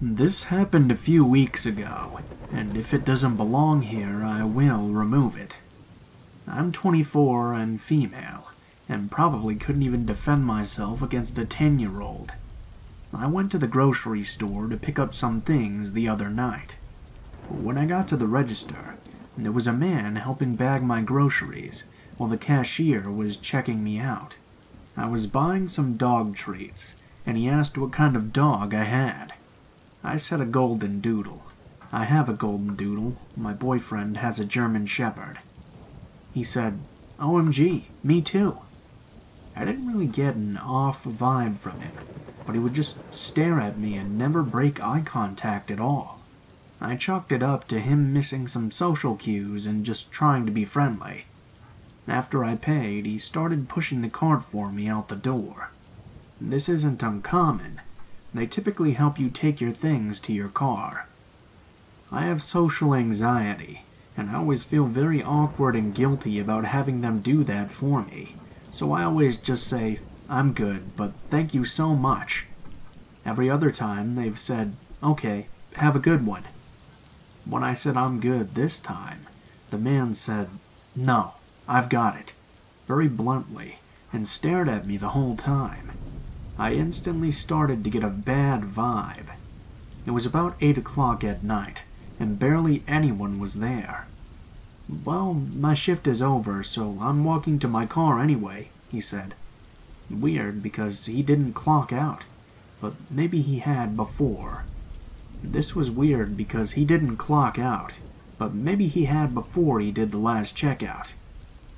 This happened a few weeks ago, and if it doesn't belong here, I will remove it. I'm 24 and female, and probably couldn't even defend myself against a 10-year-old. I went to the grocery store to pick up some things the other night. When I got to the register, there was a man helping bag my groceries while the cashier was checking me out. I was buying some dog treats, and he asked what kind of dog I had. I said a golden doodle. I have a golden doodle. My boyfriend has a German shepherd. He said, "OMG, me too." I didn't really get an off vibe from him, but he would just stare at me and never break eye contact at all. I chalked it up to him missing some social cues and just trying to be friendly. After I paid, he started pushing the cart for me out the door. This isn't uncommon. They typically help you take your things to your car. I have social anxiety, and I always feel very awkward and guilty about having them do that for me, so I always just say, "I'm good, but thank you so much." Every other time, they've said, "Okay, have a good one." When I said I'm good this time, the man said, "No, I've got it," very bluntly, and stared at me the whole time. I instantly started to get a bad vibe. It was about 8 o'clock at night, and barely anyone was there. "Well, my shift is over, so I'm walking to my car anyway," he said. Weird, because he didn't clock out, but maybe he had before. This was weird because he didn't clock out, but maybe he had before he did the last checkout.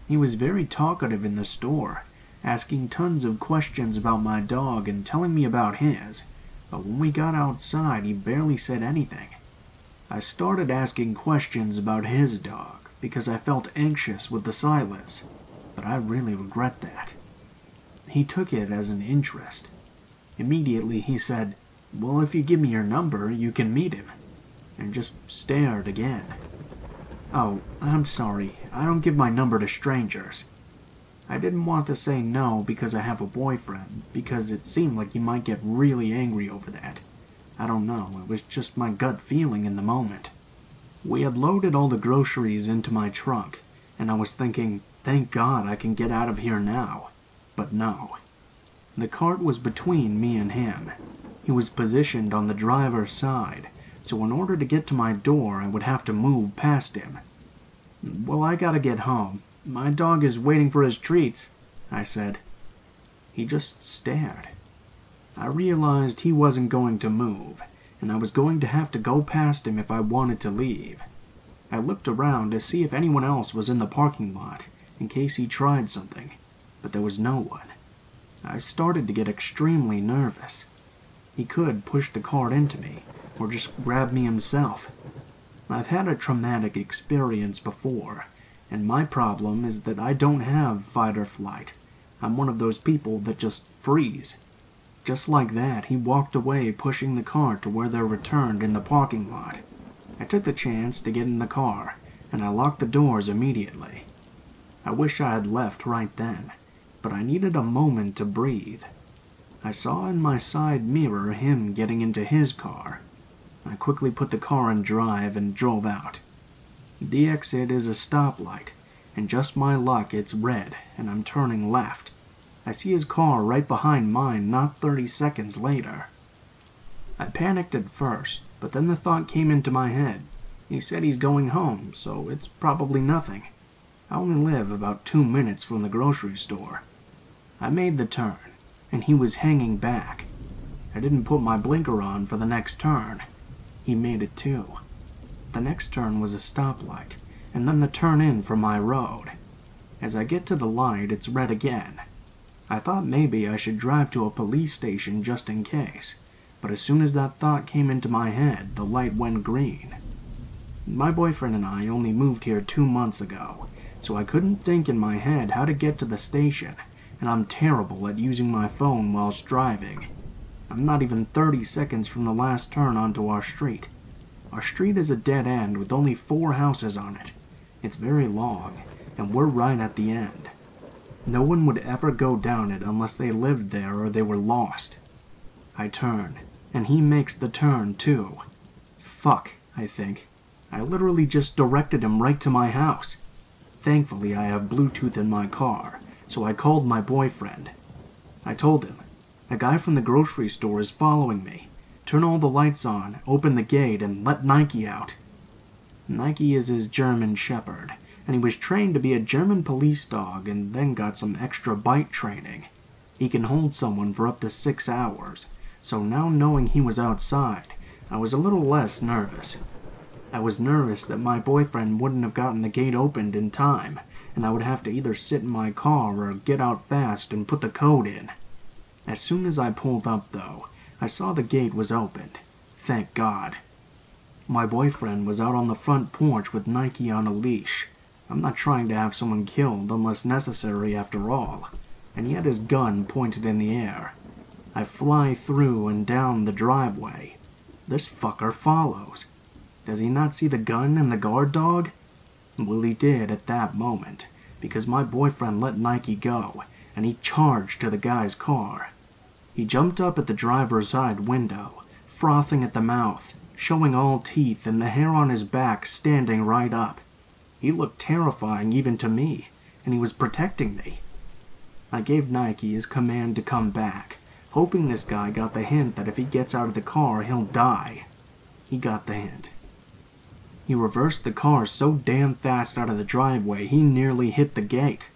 He was very talkative in the store, asking tons of questions about my dog and telling me about his, but when we got outside he barely said anything. I started asking questions about his dog because I felt anxious with the silence, but I really regret that. He took it as an interest. Immediately he said, "Well, if you give me your number, you can meet him," and just stared again. "Oh, I'm sorry, I don't give my number to strangers." I didn't want to say no because I have a boyfriend, because it seemed like he might get really angry over that. I don't know, it was just my gut feeling in the moment. We had loaded all the groceries into my truck, and I was thinking, thank God I can get out of here now. But no. The cart was between me and him. He was positioned on the driver's side, so in order to get to my door I would have to move past him. "Well, I gotta get home. My dog is waiting for his treats," I said. He just stared. I realized he wasn't going to move, and I was going to have to go past him if I wanted to leave. I looked around to see if anyone else was in the parking lot, in case he tried something, but there was no one. I started to get extremely nervous. He could push the cart into me, or just grab me himself. I've had a traumatic experience before, and my problem is that I don't have fight or flight. I'm one of those people that just freeze. Just like that, he walked away, pushing the cart to where they're returned in the parking lot. I took the chance to get in the car, and I locked the doors immediately. I wish I had left right then, but I needed a moment to breathe. I saw in my side mirror him getting into his car. I quickly put the car in drive and drove out. The exit is a stoplight, and just my luck it's red, and I'm turning left. I see his car right behind mine not 30 seconds later. I panicked at first, but then the thought came into my head. He said he's going home, so it's probably nothing. I only live about 2 minutes from the grocery store. I made the turn, and he was hanging back. I didn't put my blinker on for the next turn. He made it too. The next turn was a stoplight, and then the turn in from my road. As I get to the light, it's red again. I thought maybe I should drive to a police station just in case, but as soon as that thought came into my head, the light went green. My boyfriend and I only moved here 2 months ago, so I couldn't think in my head how to get to the station, and I'm terrible at using my phone whilst driving. I'm not even 30 seconds from the last turn onto our street. Our street is a dead end with only 4 houses on it. It's very long, and we're right at the end. No one would ever go down it unless they lived there or they were lost. I turn, and he makes the turn too. Fuck, I think. I literally just directed him right to my house. Thankfully, I have Bluetooth in my car, so I called my boyfriend. I told him, "A guy from the grocery store is following me. Turn all the lights on, open the gate, and let Nike out." Nike is his German shepherd, and he was trained to be a German police dog and then got some extra bite training. He can hold someone for up to 6 hours, so now knowing he was outside, I was a little less nervous. I was nervous that my boyfriend wouldn't have gotten the gate opened in time, and I would have to either sit in my car or get out fast and put the code in. As soon as I pulled up, though, I saw the gate was opened. Thank God. My boyfriend was out on the front porch with Nike on a leash. I'm not trying to have someone killed unless necessary after all. And he had his gun pointed in the air. I fly through and down the driveway. This fucker follows. Does he not see the gun and the guard dog? Well, he did at that moment, because my boyfriend let Nike go, and he charged to the guy's car. He jumped up at the driver's side window, frothing at the mouth, showing all teeth and the hair on his back standing right up. He looked terrifying even to me, and he was protecting me. I gave Nike his command to come back, hoping this guy got the hint that if he gets out of the car, he'll die. He got the hint. He reversed the car so damn fast out of the driveway he nearly hit the gate.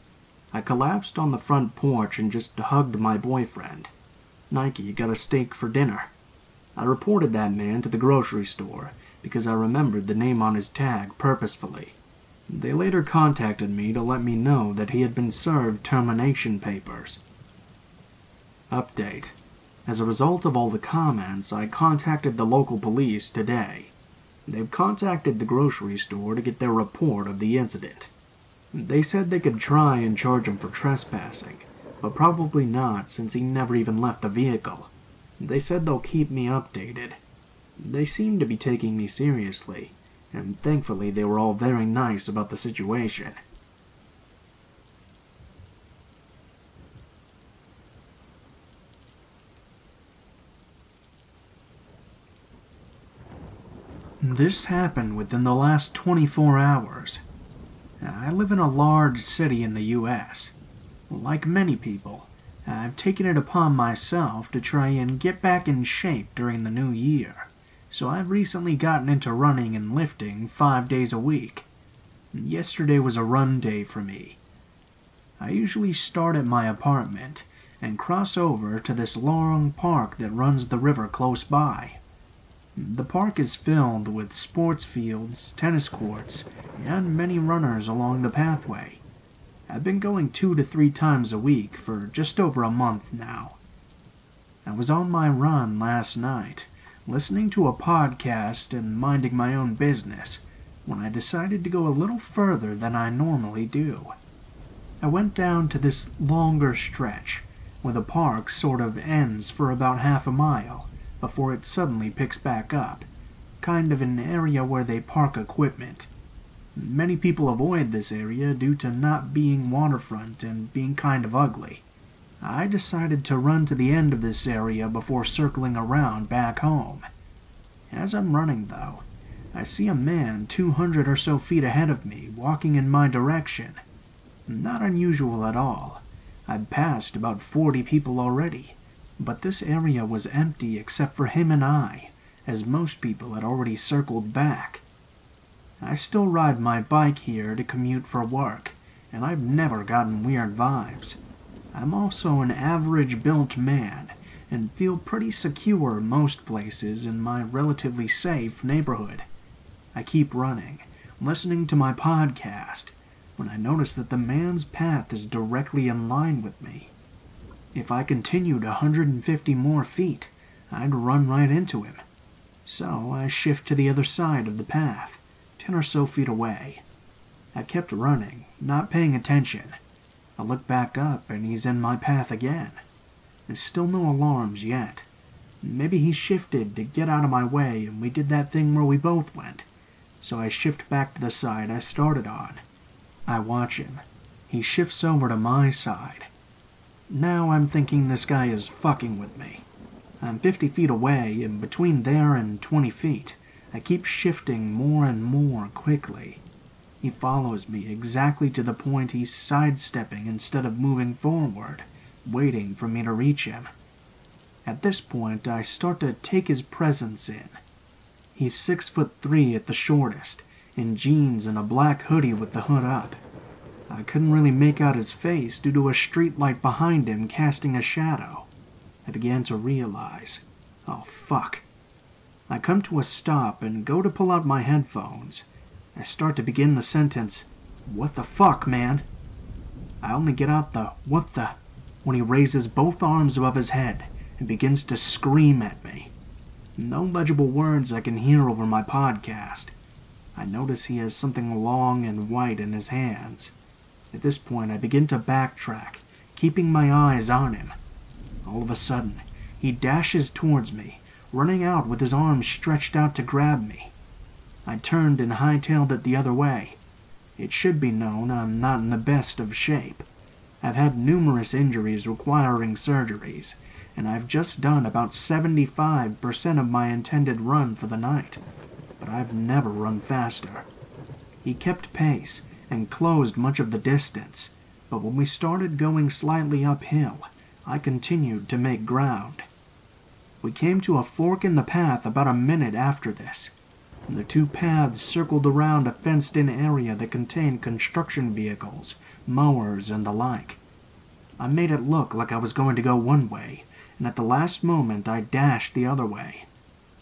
I collapsed on the front porch and just hugged my boyfriend. Nike got a steak for dinner. I reported that man to the grocery store because I remembered the name on his tag purposefully. They later contacted me to let me know that he had been served termination papers. Update. As a result of all the comments, I contacted the local police today. They've contacted the grocery store to get their report of the incident. They said they could try and charge him for trespassing, but probably not since he never even left the vehicle. They said they'll keep me updated. They seem to be taking me seriously, and thankfully they were all very nice about the situation. This happened within the last 24 hours. I live in a large city in the US. Like many people, I've taken it upon myself to try and get back in shape during the new year, so I've recently gotten into running and lifting 5 days a week. Yesterday was a run day for me. I usually start at my apartment and cross over to this long park that runs the river close by. The park is filled with sports fields, tennis courts, and many runners along the pathway. I've been going 2 to 3 times a week for just over a month now. I was on my run last night, listening to a podcast and minding my own business, when I decided to go a little further than I normally do. I went down to this longer stretch, where the park sort of ends for about half a mile, before it suddenly picks back up, kind of an area where they park equipment. Many people avoid this area due to not being waterfront and being kind of ugly. I decided to run to the end of this area before circling around back home. As I'm running, though, I see a man 200 or so feet ahead of me walking in my direction. Not unusual at all. I'd passed about 40 people already, but this area was empty except for him and I, as most people had already circled back. I still ride my bike here to commute for work, and I've never gotten weird vibes. I'm also an average-built man, and feel pretty secure most places in my relatively safe neighborhood. I keep running, listening to my podcast, when I notice that the man's path is directly in line with me. If I continued 150 more feet, I'd run right into him. So I shift to the other side of the path, 10 or so feet away. I kept running, not paying attention. I look back up and he's in my path again. There's still no alarms yet. Maybe he shifted to get out of my way and we did that thing where we both went. So I shift back to the side I started on. I watch him. He shifts over to my side. Now I'm thinking this guy is fucking with me. I'm 50 feet away, and between there and 20 feet, I keep shifting more and more quickly. He follows me exactly to the point he's sidestepping instead of moving forward, waiting for me to reach him. At this point, I start to take his presence in. He's 6'3" at the shortest, in jeans and a black hoodie with the hood up. I couldn't really make out his face due to a streetlight behind him casting a shadow. I began to realize, oh fuck. I come to a stop and go to pull out my headphones. I start to begin the sentence, "What the fuck, man?" I only get out the "what the" when he raises both arms above his head and begins to scream at me. No legible words I can hear over my podcast. I notice he has something long and white in his hands. At this point, I begin to backtrack, keeping my eyes on him. All of a sudden, he dashes towards me, running out with his arms stretched out to grab me. I turned and hightailed it the other way. It should be known I'm not in the best of shape. I've had numerous injuries requiring surgeries, and I've just done about 75% of my intended run for the night, but I've never run faster. He kept pace and closed much of the distance, but when we started going slightly uphill, I continued to make ground. We came to a fork in the path about a minute after this. The two paths circled around a fenced-in area that contained construction vehicles, mowers, and the like. I made it look like I was going to go one way, and at the last moment I dashed the other way.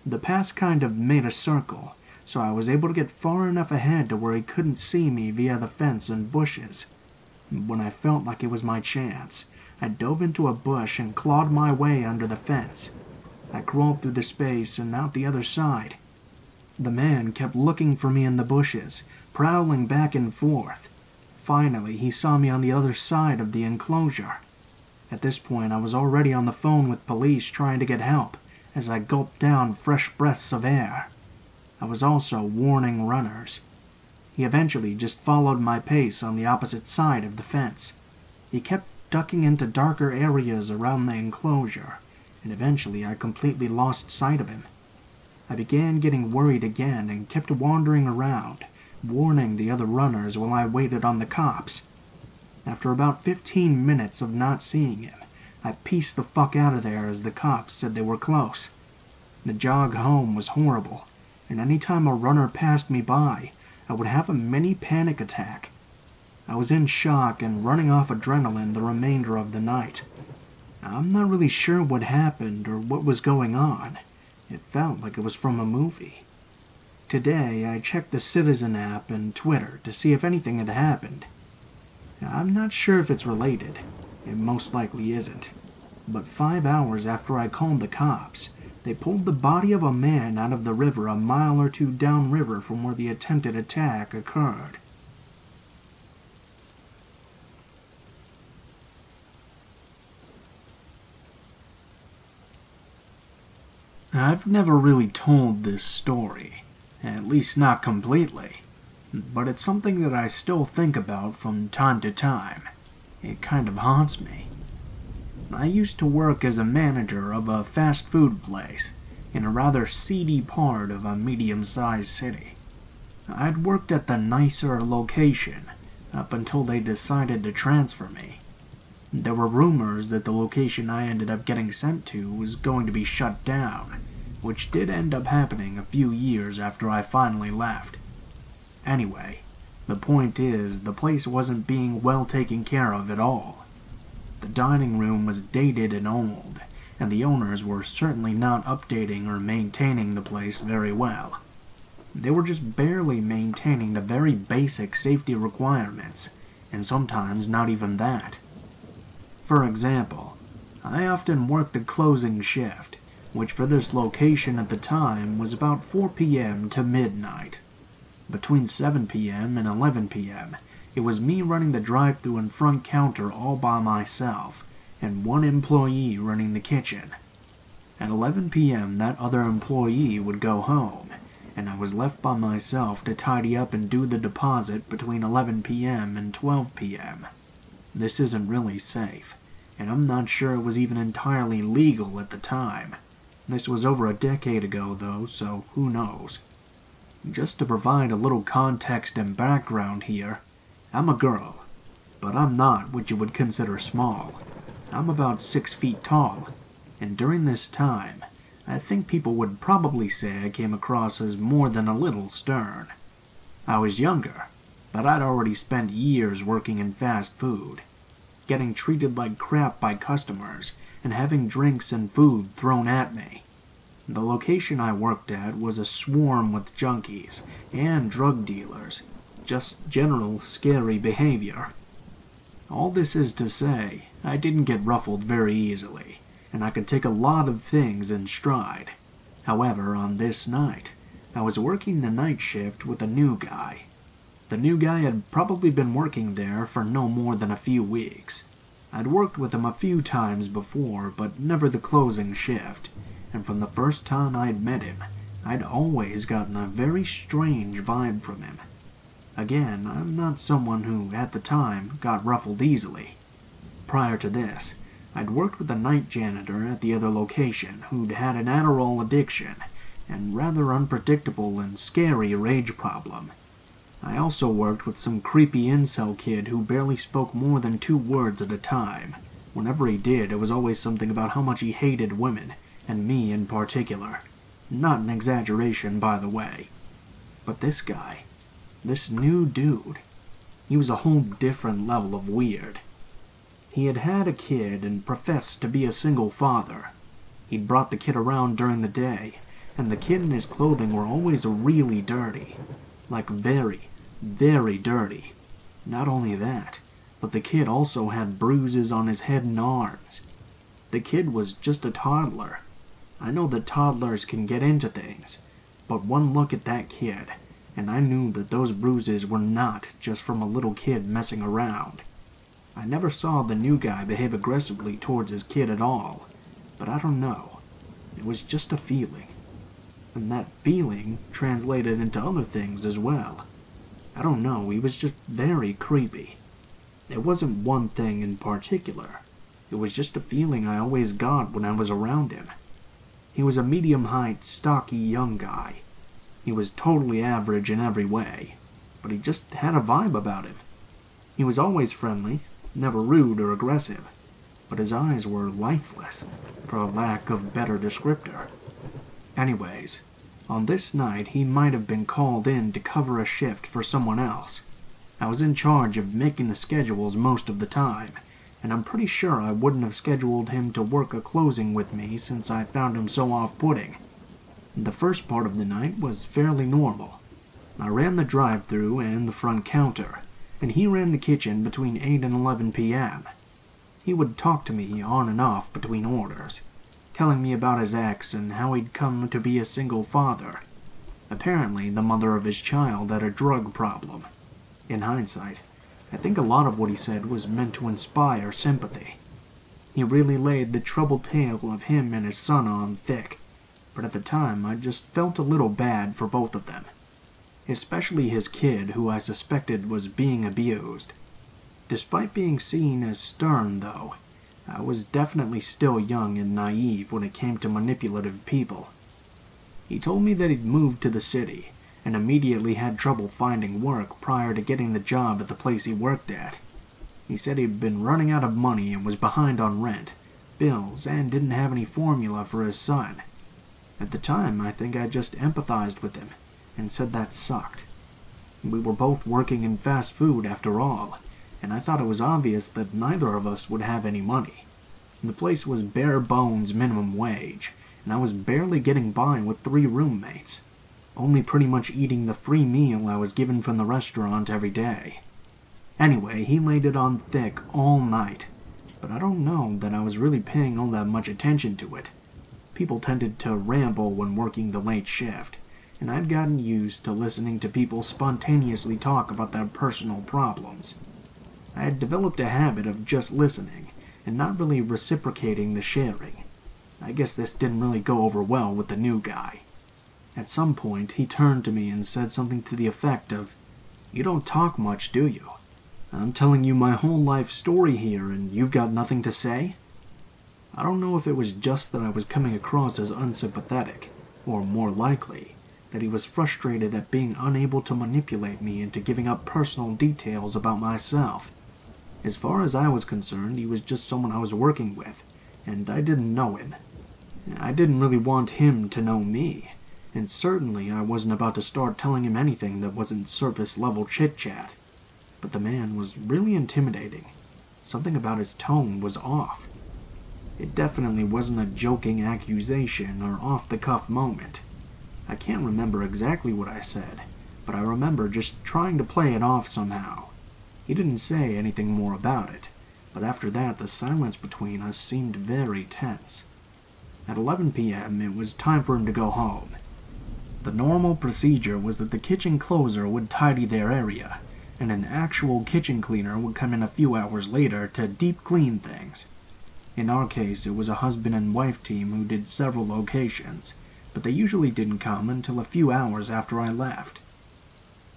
The path kind of made a circle, so I was able to get far enough ahead to where he couldn't see me via the fence and bushes. When I felt like it was my chance, I dove into a bush and clawed my way under the fence. I crawled through the space and out the other side. The man kept looking for me in the bushes, prowling back and forth. Finally, he saw me on the other side of the enclosure. At this point, I was already on the phone with police trying to get help, as I gulped down fresh breaths of air. I was also warning runners. He eventually just followed my pace on the opposite side of the fence. He kept ducking into darker areas around the enclosure, and eventually I completely lost sight of him. I began getting worried again and kept wandering around, warning the other runners while I waited on the cops. After about 15 minutes of not seeing him, I pieced the fuck out of there as the cops said they were close. The jog home was horrible, and any time a runner passed me by, I would have a mini panic attack. I was in shock and running off adrenaline the remainder of the night. I'm not really sure what happened or what was going on. It felt like it was from a movie. Today, I checked the Citizen app and Twitter to see if anything had happened. I'm not sure if it's related. It most likely isn't. But 5 hours after I called the cops, they pulled the body of a man out of the river a mile or two downriver from where the attempted attack occurred. I've never really told this story, at least not completely, but it's something that I still think about from time to time. It kind of haunts me. I used to work as a manager of a fast food place in a rather seedy part of a medium-sized city. I'd worked at the nicer location up until they decided to transfer me. There were rumors that the location I ended up getting sent to was going to be shut down, which did end up happening a few years after I finally left. Anyway, the point is, the place wasn't being well taken care of at all. The dining room was dated and old, and the owners were certainly not updating or maintaining the place very well. They were just barely maintaining the very basic safety requirements, and sometimes not even that. For example, I often worked the closing shift, which for this location at the time was about 4 p.m. to midnight. Between 7 p.m. and 11 p.m., it was me running the drive-thru and front counter all by myself, and one employee running the kitchen. At 11 p.m., that other employee would go home, and I was left by myself to tidy up and do the deposit between 11 p.m. and 12 p.m. This isn't really safe, and I'm not sure it was even entirely legal at the time. This was over a decade ago, though, so who knows. Just to provide a little context and background here, I'm a girl, but I'm not what you would consider small. I'm about 6 feet tall, and during this time, I think people would probably say I came across as more than a little stern. I was younger, but I'd already spent years working in fast food, getting treated like crap by customers, and having drinks and food thrown at me. The location I worked at was a swarm with junkies and drug dealers, just general scary behavior. All this is to say, I didn't get ruffled very easily, and I could take a lot of things in stride. However, on this night, I was working the night shift with a new guy. The new guy had probably been working there for no more than a few weeks. I'd worked with him a few times before, but never the closing shift, and from the first time I'd met him, I'd always gotten a very strange vibe from him. Again, I'm not someone who, at the time, got ruffled easily. Prior to this, I'd worked with a night janitor at the other location who'd had an Adderall addiction and rather unpredictable and scary rage problem. I also worked with some creepy incel kid who barely spoke more than 2 words at a time. Whenever he did, it was always something about how much he hated women, and me in particular. Not an exaggeration, by the way. But this guy, this new dude, he was a whole different level of weird. He had had a kid and professed to be a single father. He'd brought the kid around during the day, and the kid and his clothing were always really dirty. Like very, very dirty. Not only that, but the kid also had bruises on his head and arms. The kid was just a toddler. I know that toddlers can get into things, but one look at that kid, and I knew that those bruises were not just from a little kid messing around. I never saw the new guy behave aggressively towards his kid at all, but I don't know. It was just a feeling. And that feeling translated into other things as well. I don't know, he was just very creepy. It wasn't one thing in particular. It was just a feeling I always got when I was around him. He was a medium-height, stocky young guy. He was totally average in every way, but he just had a vibe about him. He was always friendly, never rude or aggressive, but his eyes were lifeless, for a lack of better descriptor. Anyways, on this night he might have been called in to cover a shift for someone else. I was in charge of making the schedules most of the time, and I'm pretty sure I wouldn't have scheduled him to work a closing with me since I found him so off-putting. The first part of the night was fairly normal. I ran the drive-thru and the front counter, and he ran the kitchen between 8 and 11 p.m. He would talk to me on and off between orders, telling me about his ex and how he'd come to be a single father. Apparently, the mother of his child had a drug problem. In hindsight, I think a lot of what he said was meant to inspire sympathy. He really laid the troubled tale of him and his son on thick, but at the time I just felt a little bad for both of them. Especially his kid, who I suspected was being abused. Despite being seen as stern, though, I was definitely still young and naive when it came to manipulative people. He told me that he'd moved to the city, and immediately had trouble finding work prior to getting the job at the place he worked at. He said he'd been running out of money and was behind on rent, bills, and didn't have any formula for his son. At the time, I think I just empathized with him, and said that sucked. We were both working in fast food after all, and I thought it was obvious that neither of us would have any money. The place was bare bones minimum wage, and I was barely getting by with 3 roommates, only pretty much eating the free meal I was given from the restaurant every day. Anyway, he laid it on thick all night, but I don't know that I was really paying all that much attention to it. People tended to ramble when working the late shift, and I'd gotten used to listening to people spontaneously talk about their personal problems. I had developed a habit of just listening, and not really reciprocating the sharing. I guess this didn't really go over well with the new guy. At some point, he turned to me and said something to the effect of, "You don't talk much, do you? I'm telling you my whole life story here, and you've got nothing to say?" I don't know if it was just that I was coming across as unsympathetic, or more likely, that he was frustrated at being unable to manipulate me into giving up personal details about myself. As far as I was concerned, he was just someone I was working with, and I didn't know him. I didn't really want him to know me, and certainly I wasn't about to start telling him anything that wasn't surface-level chit-chat. But the man was really intimidating. Something about his tone was off. It definitely wasn't a joking accusation or off-the-cuff moment. I can't remember exactly what I said, but I remember just trying to play it off somehow. He didn't say anything more about it, but after that the silence between us seemed very tense. At 11 p.m., it was time for him to go home. The normal procedure was that the kitchen closer would tidy their area, and an actual kitchen cleaner would come in a few hours later to deep clean things. In our case, it was a husband and wife team who did several locations, but they usually didn't come until a few hours after I left.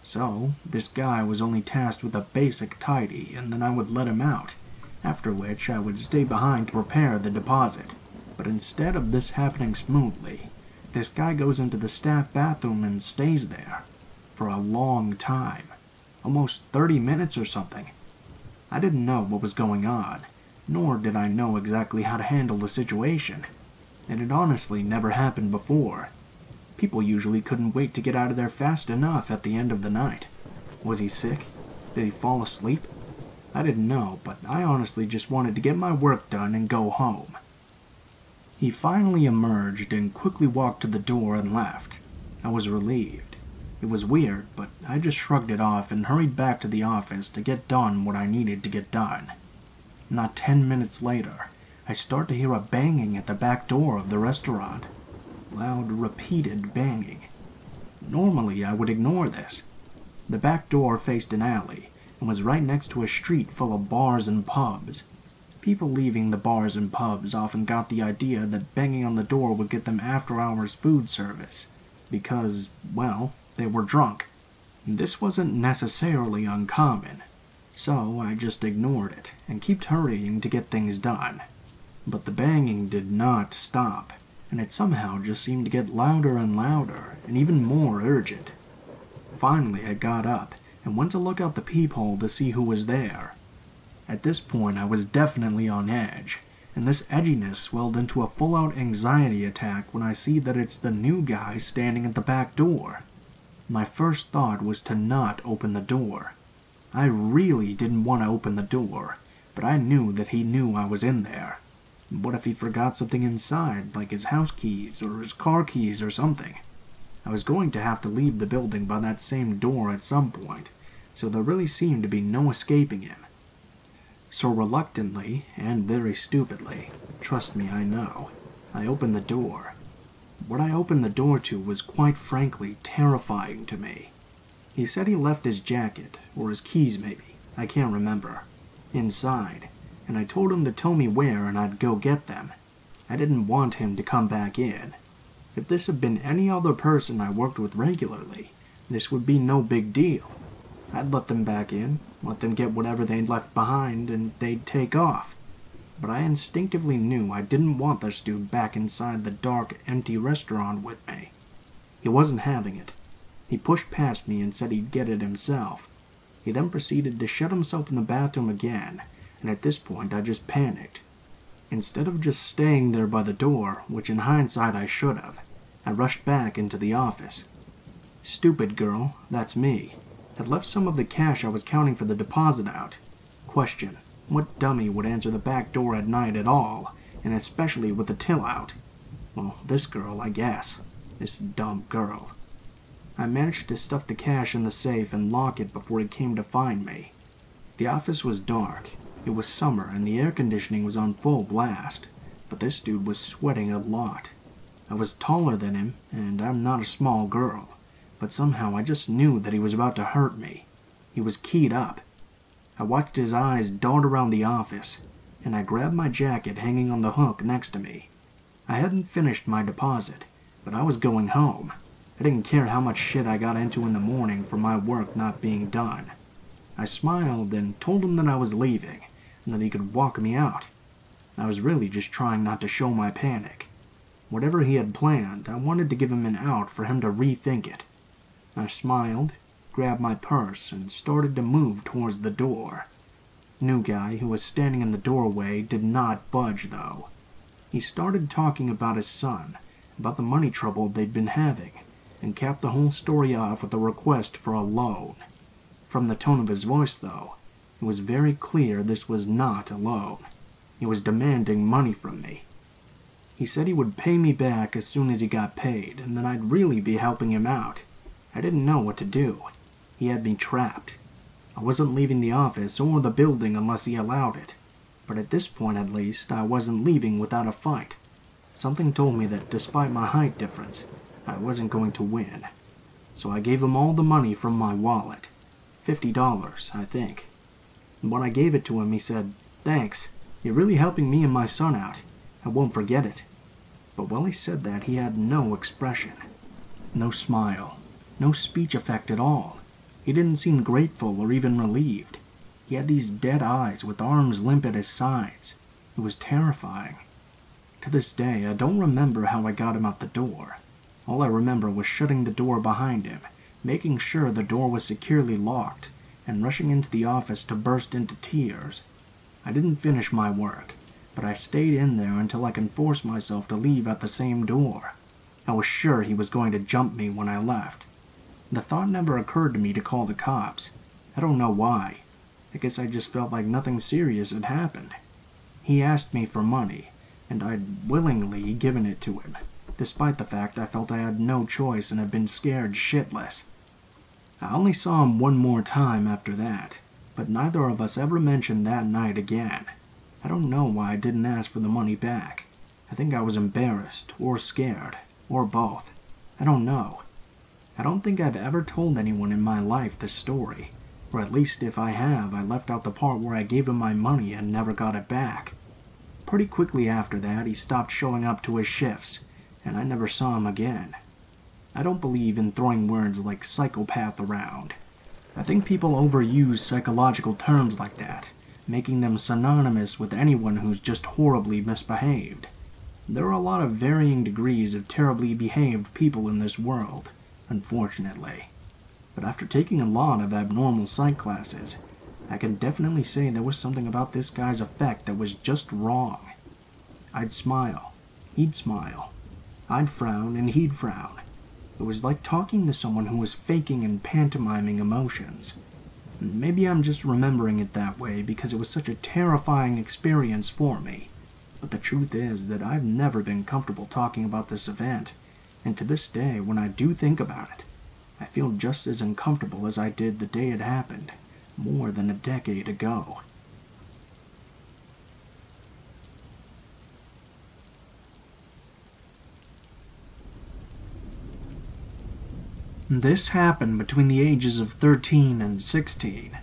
So, this guy was only tasked with a basic tidy, and then I would let him out, after which I would stay behind to prepare the deposit. But instead of this happening smoothly, this guy goes into the staff bathroom and stays there for a long time, almost 30 minutes or something. I didn't know what was going on, nor did I know exactly how to handle the situation. And it honestly never happened before. People usually couldn't wait to get out of there fast enough at the end of the night. Was he sick? Did he fall asleep? I didn't know, but I honestly just wanted to get my work done and go home. He finally emerged and quickly walked to the door and left. I was relieved. It was weird, but I just shrugged it off and hurried back to the office to get done what I needed to get done. Not 10 minutes later, I start to hear a banging at the back door of the restaurant. Loud, repeated banging. Normally, I would ignore this. The back door faced an alley and was right next to a street full of bars and pubs. People leaving the bars and pubs often got the idea that banging on the door would get them after-hours food service, because, well, they were drunk. This wasn't necessarily uncommon, so I just ignored it and kept hurrying to get things done. But the banging did not stop, and it somehow just seemed to get louder and louder, and even more urgent. Finally, I got up and went to look out the peephole to see who was there. At this point, I was definitely on edge, and this edginess swelled into a full-out anxiety attack when I see that it's the new guy standing at the back door. My first thought was to not open the door. I really didn't want to open the door, but I knew that he knew I was in there. What if he forgot something inside, like his house keys or his car keys or something? I was going to have to leave the building by that same door at some point, so there really seemed to be no escaping him. So reluctantly, and very stupidly, trust me, I know, I opened the door. What I opened the door to was quite frankly terrifying to me. He said he left his jacket, or his keys maybe, I can't remember, inside, and I told him to tell me where and I'd go get them. I didn't want him to come back in. If this had been any other person I worked with regularly, this would be no big deal. I'd let them back in, let them get whatever they'd left behind, and they'd take off. But I instinctively knew I didn't want this dude back inside the dark, empty restaurant with me. He wasn't having it. He pushed past me and said he'd get it himself. He then proceeded to shut himself in the bathroom again, and at this point I just panicked. Instead of just staying there by the door, which in hindsight I should have, I rushed back into the office. Stupid girl, that's me, had left some of the cash I was counting for the deposit out. Question: what dummy would answer the back door at night at all, and especially with the till out? Well, this girl, I guess. This dumb girl. I managed to stuff the cash in the safe and lock it before he came to find me. The office was dark. It was summer and the air conditioning was on full blast, but this dude was sweating a lot. I was taller than him, and I'm not a small girl, but somehow I just knew that he was about to hurt me. He was keyed up. I watched his eyes dart around the office, and I grabbed my jacket hanging on the hook next to me. I hadn't finished my deposit, but I was going home. I didn't care how much shit I got into in the morning for my work not being done. I smiled and told him that I was leaving, and that he could walk me out. I was really just trying not to show my panic. Whatever he had planned, I wanted to give him an out for him to rethink it. I smiled, grabbed my purse, and started to move towards the door. New guy who was standing in the doorway did not budge, though. He started talking about his son, about the money trouble they'd been having, and capped the whole story off with a request for a loan. From the tone of his voice, though, it was very clear this was not a loan. He was demanding money from me. He said he would pay me back as soon as he got paid, and that I'd really be helping him out. I didn't know what to do. He had me trapped. I wasn't leaving the office or the building unless he allowed it. But at this point, at least, I wasn't leaving without a fight. Something told me that despite my height difference, I wasn't going to win. So I gave him all the money from my wallet. $50, I think. And when I gave it to him, he said, "Thanks. You're really helping me and my son out. I won't forget it." But while he said that, he had no expression. No smile. No speech effect at all. He didn't seem grateful or even relieved. He had these dead eyes with arms limp at his sides. It was terrifying. To this day, I don't remember how I got him out the door. All I remember was shutting the door behind him, making sure the door was securely locked, and rushing into the office to burst into tears. I didn't finish my work, but I stayed in there until I could force myself to leave at the same door. I was sure he was going to jump me when I left. The thought never occurred to me to call the cops. I don't know why. I guess I just felt like nothing serious had happened. He asked me for money, and I'd willingly given it to him, despite the fact I felt I had no choice and had been scared shitless. I only saw him one more time after that, but neither of us ever mentioned that night again. I don't know why I didn't ask for the money back. I think I was embarrassed, or scared, or both. I don't know. I don't think I've ever told anyone in my life this story, or at least if I have, I left out the part where I gave him my money and never got it back. Pretty quickly after that, he stopped showing up to his shifts, and I never saw him again. I don't believe in throwing words like psychopath around. I think people overuse psychological terms like that, making them synonymous with anyone who's just horribly misbehaved. There are a lot of varying degrees of terribly behaved people in this world, unfortunately. But after taking a lot of abnormal psych classes, I can definitely say there was something about this guy's effect that was just wrong. I'd smile. He'd smile. I'd frown and he'd frown. It was like talking to someone who was faking and pantomiming emotions. Maybe I'm just remembering it that way because it was such a terrifying experience for me. But the truth is that I've never been comfortable talking about this event, and to this day, when I do think about it, I feel just as uncomfortable as I did the day it happened, more than a decade ago. This happened between the ages of 13 and 16.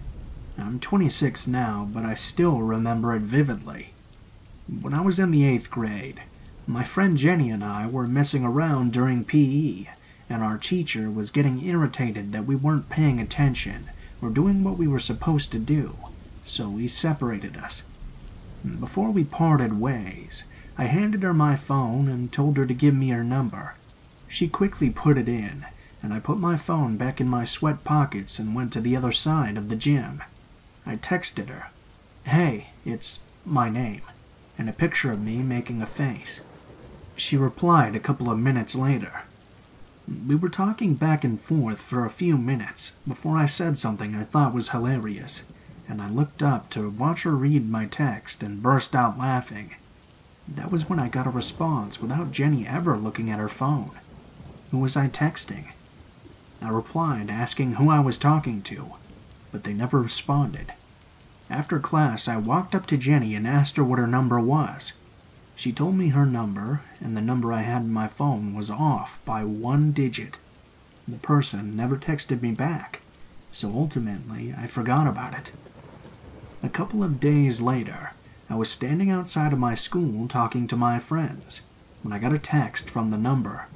I'm 26 now, but I still remember it vividly. When I was in the 8th grade, my friend Jenny and I were messing around during PE, and our teacher was getting irritated that we weren't paying attention or doing what we were supposed to do, so he separated us. Before we parted ways, I handed her my phone and told her to give me her number. She quickly put it in, and I put my phone back in my sweat pockets and went to the other side of the gym. I texted her, "Hey, it's my name," and a picture of me making a face. She replied a couple of minutes later. We were talking back and forth for a few minutes before I said something I thought was hilarious, and I looked up to watch her read my text and burst out laughing. That was when I got a response without Jenny ever looking at her phone. Who was I texting? I replied, asking who I was talking to, but they never responded. After class, I walked up to Jenny and asked her what her number was. She told me her number, and the number I had in my phone was off by 1 digit. The person never texted me back, so ultimately I forgot about it. A couple of days later, I was standing outside of my school talking to my friends when I got a text from the number.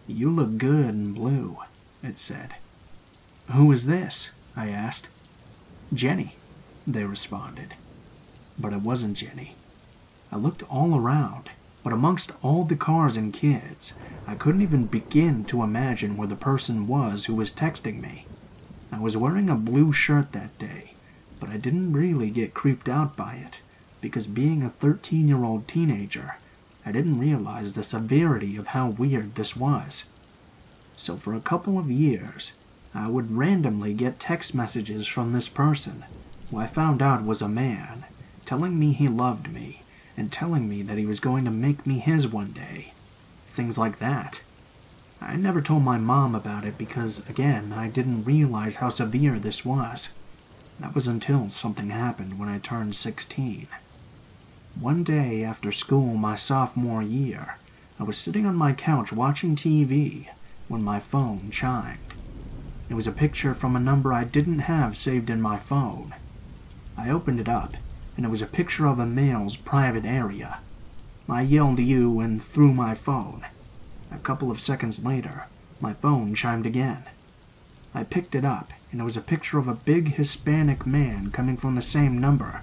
"You look good in blue," it said. "Who is this?" I asked. "Jenny," they responded. But it wasn't Jenny. I looked all around, but amongst all the cars and kids, I couldn't even begin to imagine where the person was who was texting me. I was wearing a blue shirt that day, but I didn't really get creeped out by it, because being a 13-year-old teenager, I didn't realize the severity of how weird this was. So for a couple of years, I would randomly get text messages from this person, who I found out was a man, telling me he loved me, and telling me that he was going to make me his one day. Things like that. I never told my mom about it because, again, I didn't realize how severe this was. That was until something happened when I turned 16. One day after school my sophomore year, I was sitting on my couch watching TV when my phone chimed. It was a picture from a number I didn't have saved in my phone. I opened it up, and it was a picture of a male's private area. I yelled "you" and threw my phone. A couple of seconds later, my phone chimed again. I picked it up, and it was a picture of a big Hispanic man coming from the same number.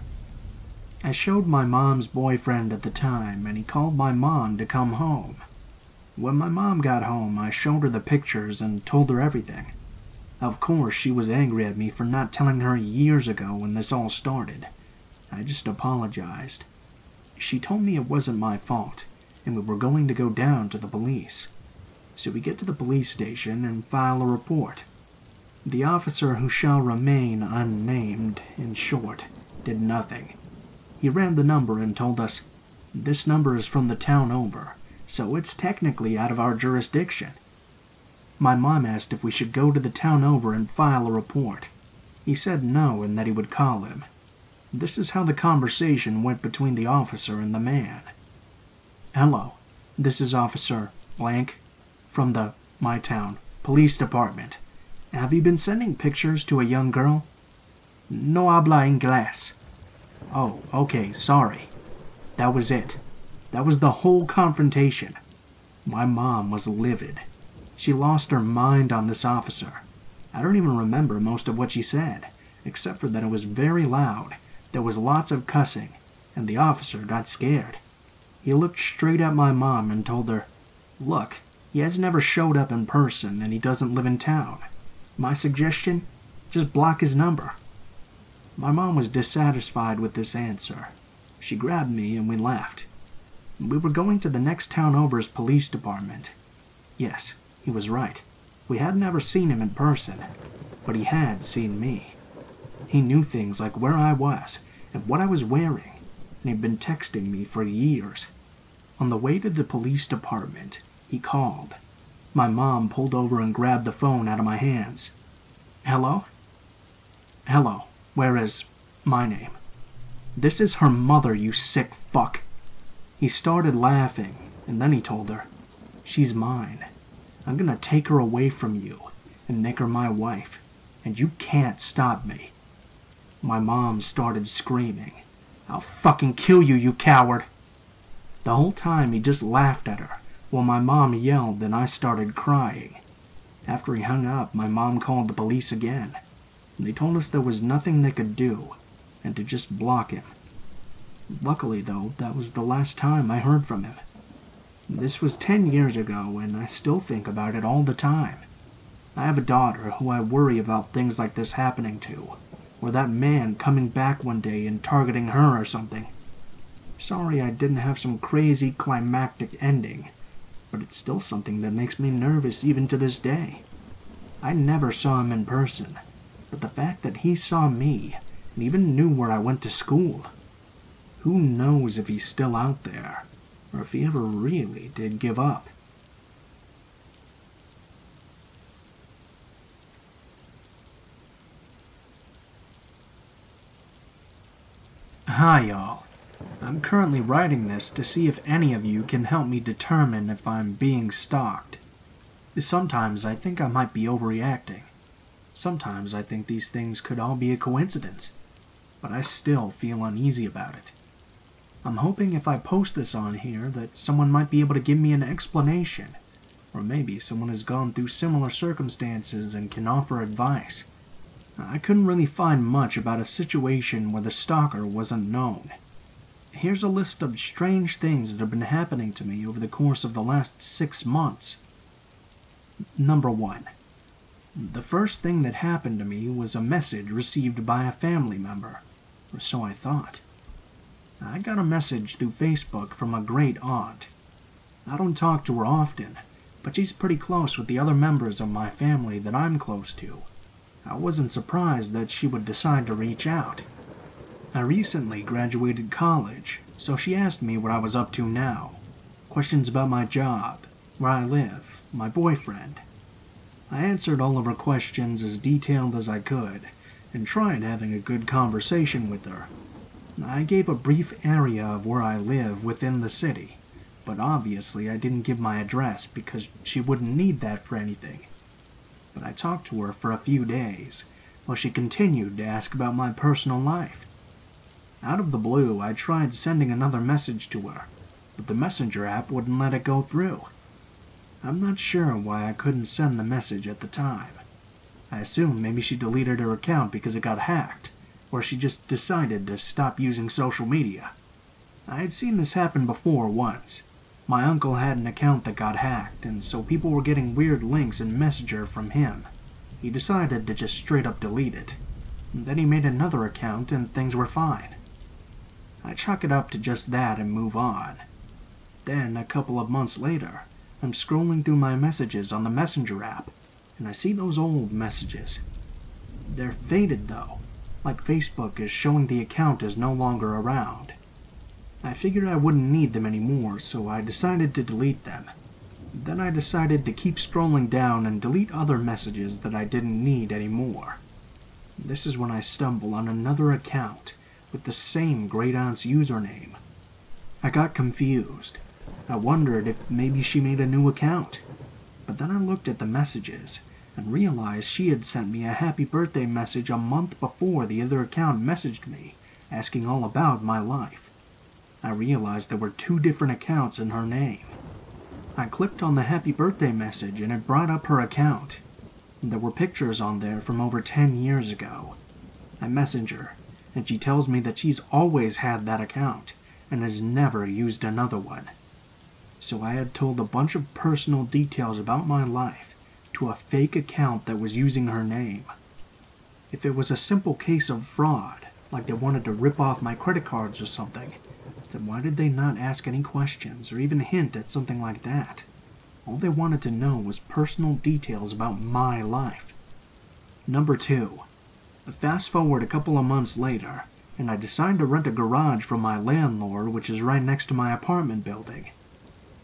I showed my mom's boyfriend at the time, and he called my mom to come home. When my mom got home, I showed her the pictures and told her everything. Of course, she was angry at me for not telling her years ago when this all started. I just apologized. She told me it wasn't my fault, and we were going to go down to the police. So we get to the police station and file a report. The officer who shall remain unnamed, in short, did nothing. He ran the number and told us, "This number is from the town over, so it's technically out of our jurisdiction." My mom asked if we should go to the town over and file a report. He said no and that he would call him. This is how the conversation went between the officer and the man. "Hello, this is Officer blank from my town police department. Have you been sending pictures to a young girl?" "No habla inglés." "Oh, okay, sorry." That was it. That was the whole confrontation. My mom was livid. She lost her mind on this officer. I don't even remember most of what she said, except for that it was very loud, there was lots of cussing, and the officer got scared. He looked straight at my mom and told her, "Look, he has never showed up in person and he doesn't live in town. My suggestion? Just block his number." My mom was dissatisfied with this answer. She grabbed me and we left. We were going to the next town over's police department. Yes, he was right. We had never seen him in person, but he had seen me. He knew things like where I was and what I was wearing, and he'd been texting me for years. On the way to the police department, he called. My mom pulled over and grabbed the phone out of my hands. "Hello?" "Hello, where is my name?" "This is her mother, you sick fuck." He started laughing, and then he told her, "She's mine. I'm gonna take her away from you and make her my wife, and you can't stop me." My mom started screaming, "I'll fucking kill you, you coward." The whole time he just laughed at her, while my mom yelled and I started crying. After he hung up, my mom called the police again, and they told us there was nothing they could do, and to just block him. Luckily, though, that was the last time I heard from him. This was 10 years ago, and I still think about it all the time. I have a daughter who I worry about things like this happening to, or that man coming back one day and targeting her or something. Sorry I didn't have some crazy climactic ending, but it's still something that makes me nervous even to this day. I never saw him in person, but the fact that he saw me and even knew where I went to school, who knows if he's still out there, or if he ever really did give up. Hi, y'all. I'm currently writing this to see if any of you can help me determine if I'm being stalked. Sometimes I think I might be overreacting. Sometimes I think these things could all be a coincidence, but I still feel uneasy about it. I'm hoping if I post this on here that someone might be able to give me an explanation, or maybe someone has gone through similar circumstances and can offer advice. I couldn't really find much about a situation where the stalker wasn't known. Here's a list of strange things that have been happening to me over the course of the last 6 months. Number 1. The first thing that happened to me was a message received by a family member, or so I thought. I got a message through Facebook from a great aunt. I don't talk to her often, but she's pretty close with the other members of my family that I'm close to. I wasn't surprised that she would decide to reach out. I recently graduated college, so she asked me what I was up to now. Questions about my job, where I live, my boyfriend. I answered all of her questions as detailed as I could, and tried having a good conversation with her. I gave a brief area of where I live within the city, but obviously I didn't give my address because she wouldn't need that for anything. But I talked to her for a few days, while she continued to ask about my personal life. Out of the blue, I tried sending another message to her, but the messenger app wouldn't let it go through. I'm not sure why I couldn't send the message at the time. I assume maybe she deleted her account because it got hacked, or she just decided to stop using social media. I had seen this happen before once. My uncle had an account that got hacked, and so people were getting weird links in Messenger from him. He decided to just straight up delete it. And then he made another account and things were fine. I chalk it up to just that and move on. Then, a couple of months later, I'm scrolling through my messages on the Messenger app, and I see those old messages. They're faded though, like Facebook is showing the account is no longer around. I figured I wouldn't need them anymore, so I decided to delete them. Then I decided to keep scrolling down and delete other messages that I didn't need anymore. This is when I stumble on another account with the same great aunt's username. I got confused. I wondered if maybe she made a new account. But then I looked at the messages and realized she had sent me a happy birthday message a month before the other account messaged me, asking all about my life. I realized there were 2 different accounts in her name. I clicked on the happy birthday message and it brought up her account. There were pictures on there from over 10 years ago. I message her, and she tells me that she's always had that account and has never used another one. So I had told a bunch of personal details about my life to a fake account that was using her name. If it was a simple case of fraud, like they wanted to rip off my credit cards or something, then why did they not ask any questions or even hint at something like that? All they wanted to know was personal details about my life. Number 2. Fast forward a couple of months later, and I decide to rent a garage from my landlord, which is right next to my apartment building.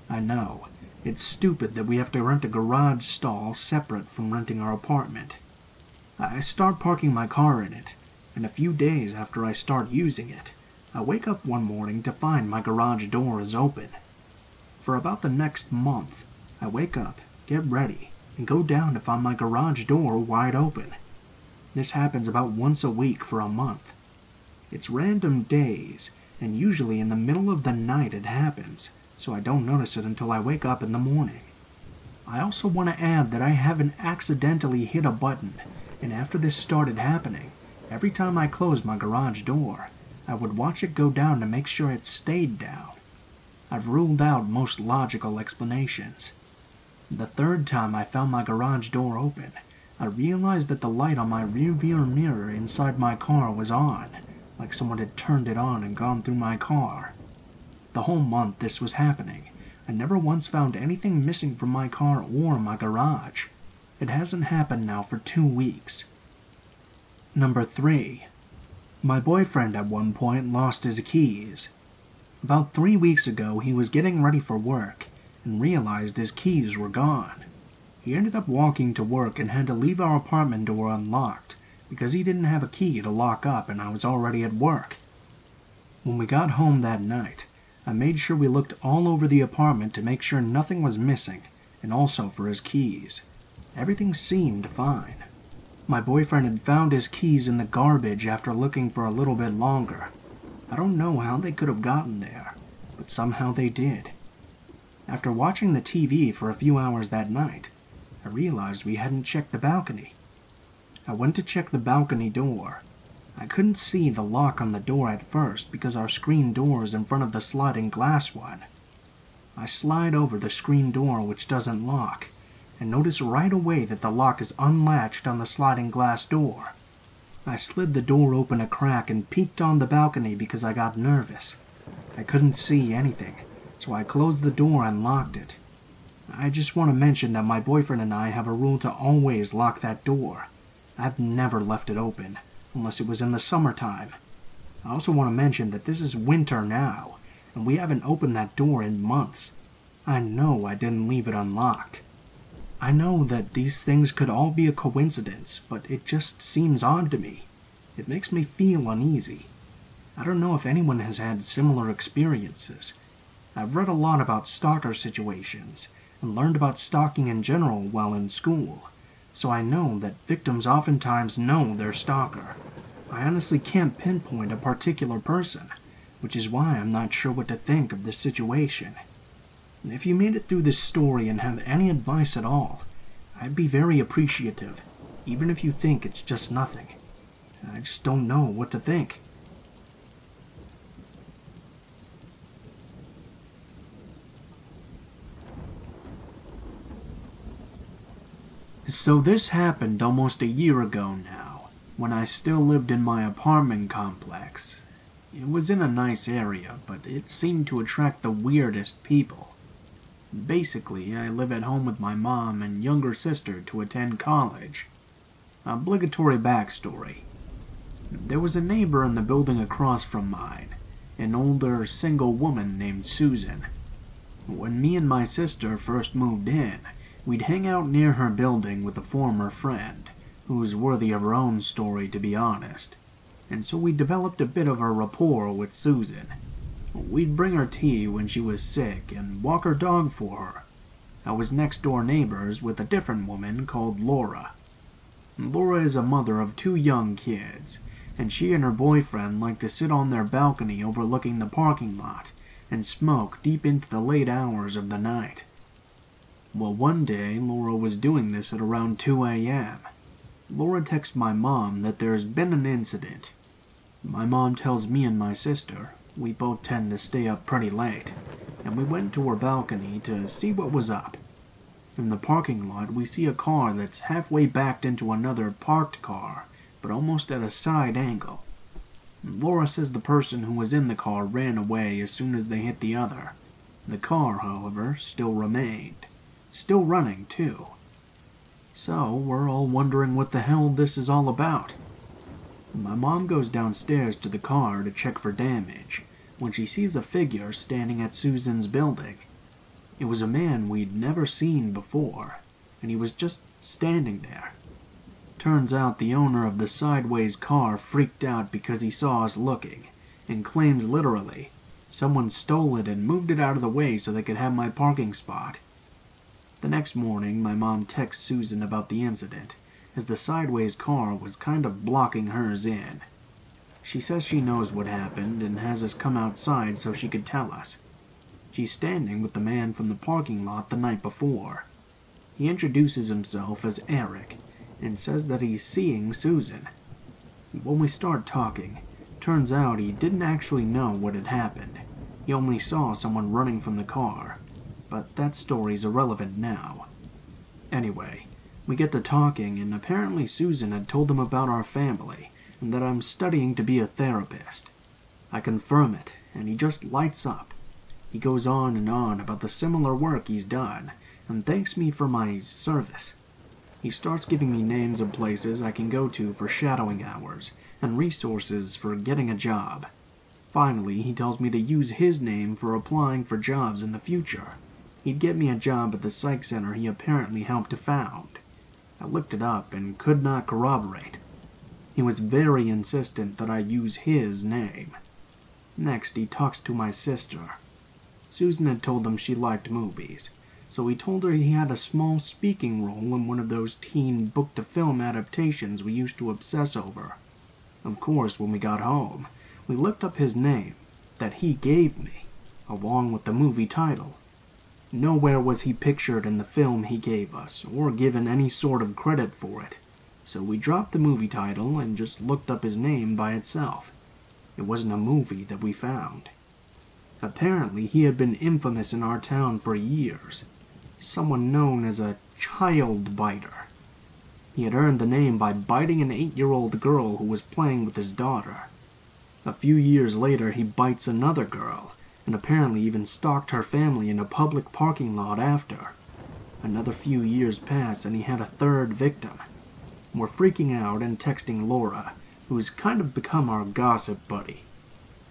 I know, it's stupid that we have to rent a garage stall separate from renting our apartment. I start parking my car in it, and a few days after I start using it, I wake up one morning to find my garage door is open. For about the next month, I wake up, get ready, and go down to find my garage door wide open. This happens about once a week for a month. It's random days, and usually in the middle of the night it happens, so I don't notice it until I wake up in the morning. I also want to add that I haven't accidentally hit a button, and after this started happening, every time I closed my garage door, I would watch it go down to make sure it stayed down. I've ruled out most logical explanations. The third time I found my garage door open, I realized that the light on my rearview mirror inside my car was on, like someone had turned it on and gone through my car. The whole month this was happening, I never once found anything missing from my car or my garage. It hasn't happened now for 2 weeks. Number 3. My boyfriend at one point lost his keys. About 3 weeks ago, he was getting ready for work and realized his keys were gone. He ended up walking to work and had to leave our apartment door unlocked because he didn't have a key to lock up and I was already at work. When we got home that night, I made sure we looked all over the apartment to make sure nothing was missing, and also for his keys. Everything seemed fine. My boyfriend had found his keys in the garbage after looking for a little bit longer. I don't know how they could have gotten there, but somehow they did. After watching the TV for a few hours that night, I realized we hadn't checked the balcony. I went to check the balcony door. I couldn't see the lock on the door at first because our screen door is in front of the sliding glass one. I slide over the screen door, which doesn't lock, and notice right away that the lock is unlatched on the sliding glass door. I slid the door open a crack and peeked on the balcony because I got nervous. I couldn't see anything, so I closed the door and locked it. I just want to mention that my boyfriend and I have a rule to always lock that door. I've never left it open, unless it was in the summertime. I also want to mention that this is winter now, and we haven't opened that door in months. I know I didn't leave it unlocked. I know that these things could all be a coincidence, but it just seems odd to me. It makes me feel uneasy. I don't know if anyone has had similar experiences. I've read a lot about stalker situations, and learned about stalking in general while in school, so I know that victims oftentimes know their stalker. I honestly can't pinpoint a particular person, which is why I'm not sure what to think of this situation. If you made it through this story and have any advice at all, I'd be very appreciative, even if you think it's just nothing. I just don't know what to think. So this happened almost a year ago now, when I still lived in my apartment complex. It was in a nice area, but it seemed to attract the weirdest people. Basically, I live at home with my mom and younger sister to attend college. Obligatory backstory. There was a neighbor in the building across from mine, an older, single woman named Susan. When me and my sister first moved in, we'd hang out near her building with a former friend, who's worthy of her own story to be honest, and so we developed a bit of a rapport with Susan. We'd bring her tea when she was sick and walk her dog for her. I was next-door neighbors with a different woman called Laura. Laura is a mother of 2 young kids, and she and her boyfriend like to sit on their balcony overlooking the parking lot and smoke deep into the late hours of the night. Well, one day, Laura was doing this at around 2 a.m. Laura texts my mom that there's been an incident. My mom tells me and my sister, we both tend to stay up pretty late, and we went to her balcony to see what was up. In the parking lot, we see a car that's halfway backed into another parked car, but almost at a side angle. Laura says the person who was in the car ran away as soon as they hit the other. The car, however, still remained. Still running, too. So, we're all wondering what the hell this is all about. My mom goes downstairs to the car to check for damage, when she sees a figure standing at Susan's building. It was a man we'd never seen before, and he was just standing there. Turns out the owner of the sideways car freaked out because he saw us looking, and claims literally, someone stole it and moved it out of the way so they could have my parking spot. The next morning, my mom texts Susan about the incident, as the sideways car was kind of blocking hers in. She says she knows what happened and has us come outside so she could tell us. She's standing with the man from the parking lot the night before. He introduces himself as Eric and says that he's seeing Susan. When we start talking, turns out he didn't actually know what had happened. He only saw someone running from the car, but that story's irrelevant now. Anyway, we get to talking, and apparently Susan had told him about our family, and that I'm studying to be a therapist. I confirm it, and he just lights up. He goes on and on about the similar work he's done, and thanks me for my service. He starts giving me names of places I can go to for shadowing hours, and resources for getting a job. Finally, he tells me to use his name for applying for jobs in the future. He'd get me a job at the psych center he apparently helped to found. I looked it up and could not corroborate. He was very insistent that I use his name. Next, he talks to my sister. Susan had told him she liked movies, so he told her he had a small speaking role in one of those teen book-to-film adaptations we used to obsess over. Of course, when we got home, we looked up his name, that he gave me, along with the movie title. Nowhere was he pictured in the film he gave us, or given any sort of credit for it. So we dropped the movie title and just looked up his name by itself. It wasn't a movie that we found. Apparently, he had been infamous in our town for years. Someone known as a child biter. He had earned the name by biting an 8-year-old girl who was playing with his daughter. A few years later, he bites another girl, and apparently even stalked her family in a public parking lot after. Another few years pass and he had a third victim. We're freaking out and texting Laura, who's kind of become our gossip buddy.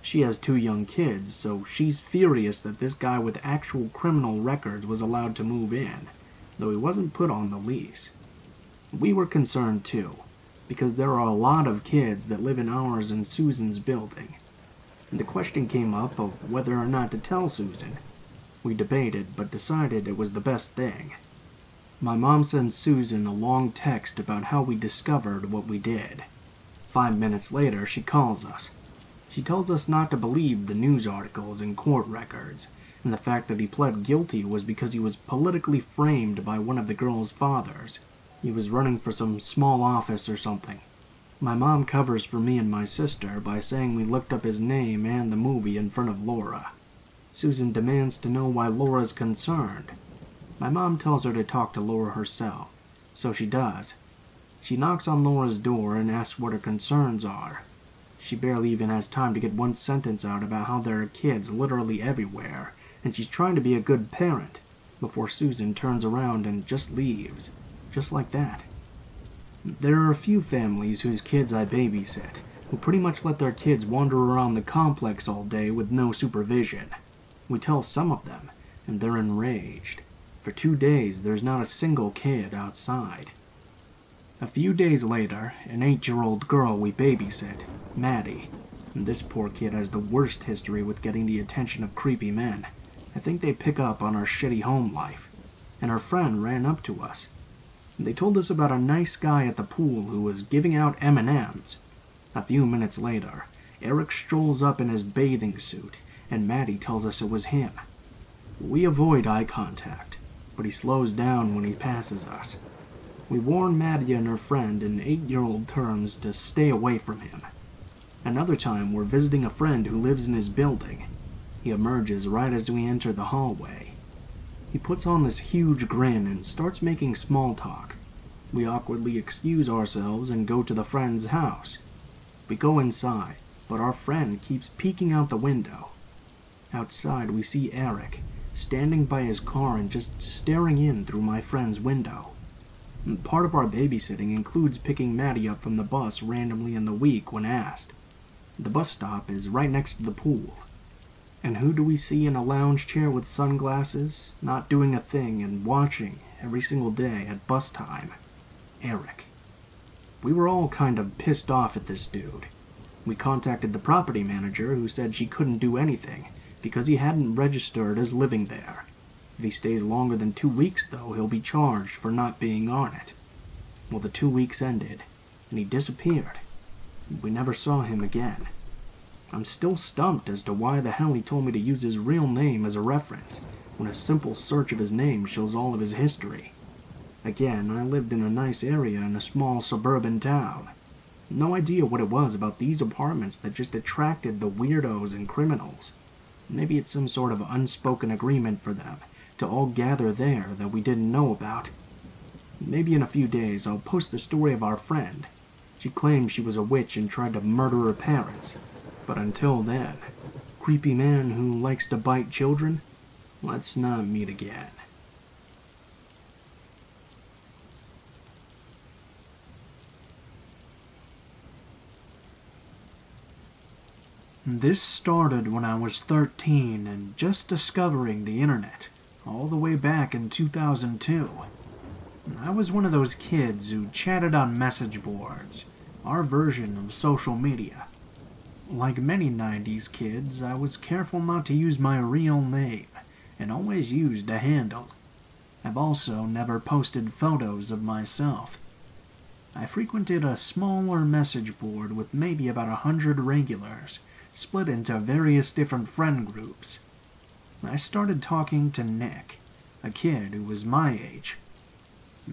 She has 2 young kids, so she's furious that this guy with actual criminal records was allowed to move in, though he wasn't put on the lease. We were concerned too, because there are a lot of kids that live in ours and Susan's building. And the question came up of whether or not to tell Susan. We debated, but decided it was the best thing. My mom sends Susan a long text about how we discovered what we did. 5 minutes later, she calls us. She tells us not to believe the news articles and court records, and the fact that he pled guilty was because he was politically framed by one of the girl's fathers. He was running for some small office or something. My mom covers for me and my sister by saying we looked up his name and the movie in front of Laura. Susan demands to know why Laura's concerned. My mom tells her to talk to Laura herself, so she does. She knocks on Laura's door and asks what her concerns are. She barely even has time to get one sentence out about how there are kids literally everywhere, and she's trying to be a good parent, before Susan turns around and just leaves, just like that. There are a few families whose kids I babysit, who pretty much let their kids wander around the complex all day with no supervision. We tell some of them, and they're enraged. For 2 days, there's not a single kid outside. A few days later, an 8-year-old girl we babysit, Maddie, and this poor kid has the worst history with getting the attention of creepy men. I think they pick up on our shitty home life. And her friend ran up to us. They told us about a nice guy at the pool who was giving out M&Ms. A few minutes later, Eric strolls up in his bathing suit, and Maddie tells us it was him. We avoid eye contact, but he slows down when he passes us. We warn Maddie and her friend in 8-year-old terms to stay away from him. Another time, we're visiting a friend who lives in his building. He emerges right as we enter the hallway. He puts on this huge grin and starts making small talk. We awkwardly excuse ourselves and go to the friend's house. We go inside, but our friend keeps peeking out the window. Outside, we see Eric, standing by his car and just staring in through my friend's window. Part of our babysitting includes picking Maddie up from the bus randomly in the week when asked. The bus stop is right next to the pool. And who do we see in a lounge chair with sunglasses, not doing a thing and watching every single day at bus time? Eric. We were all kind of pissed off at this dude. We contacted the property manager, who said she couldn't do anything because he hadn't registered as living there. If he stays longer than 2 weeks, though, he'll be charged for not being on it. Well, the 2 weeks ended, and he disappeared. We never saw him again. I'm still stumped as to why the hell he told me to use his real name as a reference, when a simple search of his name shows all of his history. Again, I lived in a nice area in a small suburban town. No idea what it was about these apartments that just attracted the weirdos and criminals. Maybe it's some sort of unspoken agreement for them to all gather there that we didn't know about. Maybe in a few days I'll post the story of our friend. She claimed she was a witch and tried to murder her parents. But until then, creepy man who likes to bite children, let's not meet again. This started when I was 13 and just discovering the internet, all the way back in 2002. I was one of those kids who chatted on message boards, our version of social media. Like many 90s kids, I was careful not to use my real name, and always used a handle. I've also never posted photos of myself. I frequented a smaller message board with maybe about 100 regulars, split into various different friend groups. I started talking to Nick, a kid who was my age.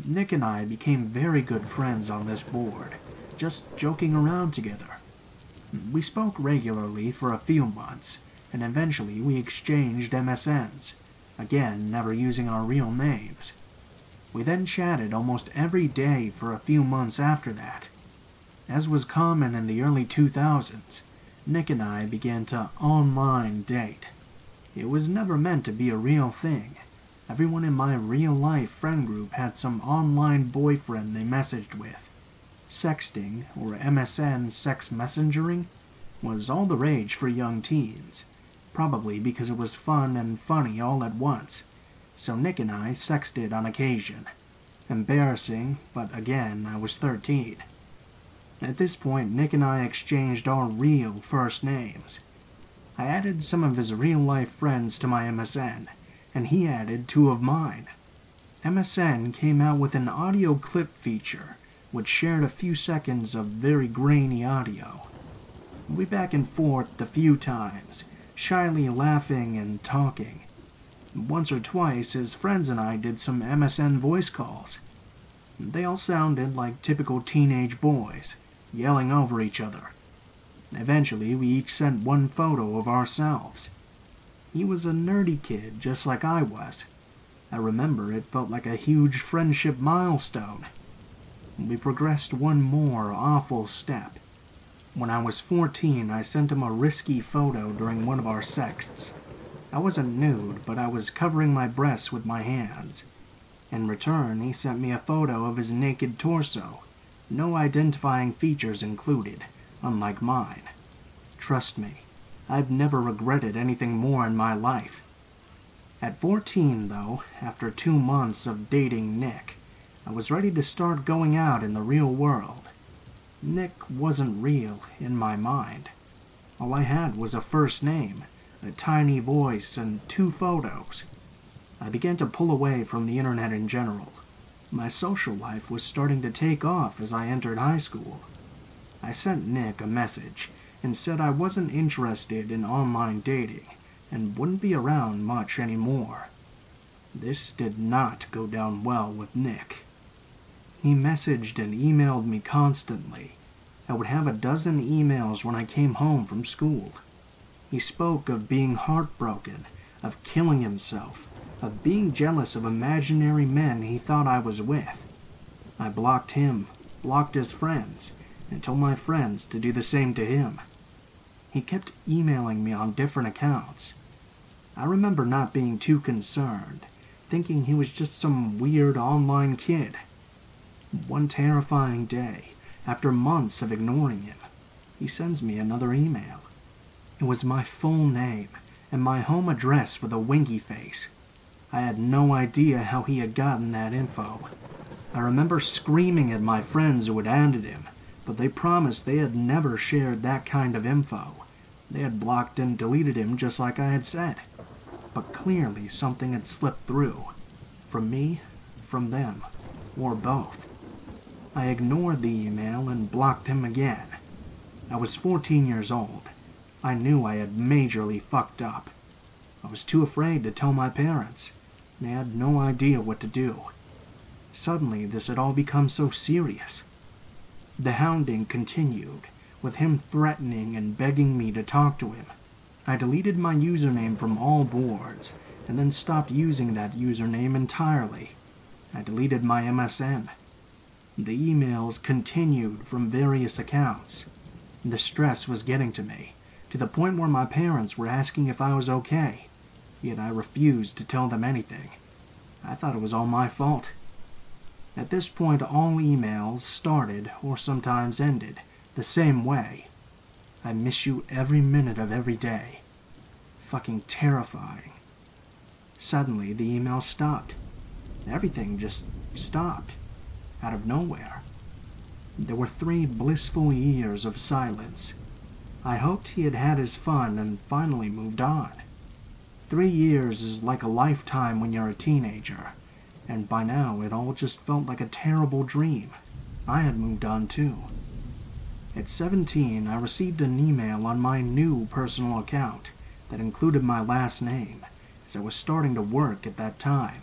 Nick and I became very good friends on this board, just joking around together. We spoke regularly for a few months, and eventually we exchanged MSNs, again never using our real names. We then chatted almost every day for a few months after that. As was common in the early 2000s, Nick and I began to online date. It was never meant to be a real thing. Everyone in my real-life friend group had some online boyfriend they messaged with. Sexting, or MSN sex messengering, was all the rage for young teens, probably because it was fun and funny all at once, so Nick and I sexted on occasion. Embarrassing, but again, I was 13. At this point, Nick and I exchanged our real first names. I added some of his real-life friends to my MSN, and he added 2 of mine. MSN came out with an audio clip feature, which shared a few seconds of very grainy audio. We back and forth a few times, shyly laughing and talking. Once or twice, his friends and I did some MSN voice calls. They all sounded like typical teenage boys, yelling over each other. Eventually, we each sent one photo of ourselves. He was a nerdy kid, just like I was. I remember it felt like a huge friendship milestone. We progressed one more awful step. When I was 14, I sent him a risky photo during one of our sexts. I wasn't nude, but I was covering my breasts with my hands. In return, he sent me a photo of his naked torso. No identifying features included, unlike mine. Trust me, I've never regretted anything more in my life. At 14, though, after 2 months of dating Nick, I was ready to start going out in the real world. Nick wasn't real in my mind. All I had was a first name, a tiny voice, and 2 photos. I began to pull away from the internet in general. My social life was starting to take off as I entered high school. I sent Nick a message and said I wasn't interested in online dating and wouldn't be around much anymore. This did not go down well with Nick. He messaged and emailed me constantly. I would have a dozen emails when I came home from school. He spoke of being heartbroken, of killing himself, of being jealous of imaginary men he thought I was with. I blocked him, blocked his friends, and told my friends to do the same to him. He kept emailing me on different accounts. I remember not being too concerned, thinking he was just some weird online kid. One terrifying day, after months of ignoring him, he sends me another email. It was my full name and my home address with a winky face. I had no idea how he had gotten that info. I remember screaming at my friends who had added him, but they promised they had never shared that kind of info. They had blocked and deleted him just like I had said. But clearly something had slipped through. From me, from them, or both. I ignored the email and blocked him again. I was 14 years old. I knew I had majorly fucked up. I was too afraid to tell my parents. They had no idea what to do. Suddenly, this had all become so serious. The hounding continued, with him threatening and begging me to talk to him. I deleted my username from all boards, and then stopped using that username entirely. I deleted my MSN. The emails continued from various accounts. The stress was getting to me, to the point where my parents were asking if I was okay, yet I refused to tell them anything. I thought it was all my fault. At this point, all emails started, or sometimes ended, the same way. I miss you every minute of every day. Fucking terrifying. Suddenly, the email stopped. Everything just stopped. Out of nowhere. There were 3 blissful years of silence. I hoped he had had his fun and finally moved on. 3 years is like a lifetime when you're a teenager, and by now it all just felt like a terrible dream. I had moved on too. At 17, I received an email on my new personal account that included my last name, as I was starting to work at that time.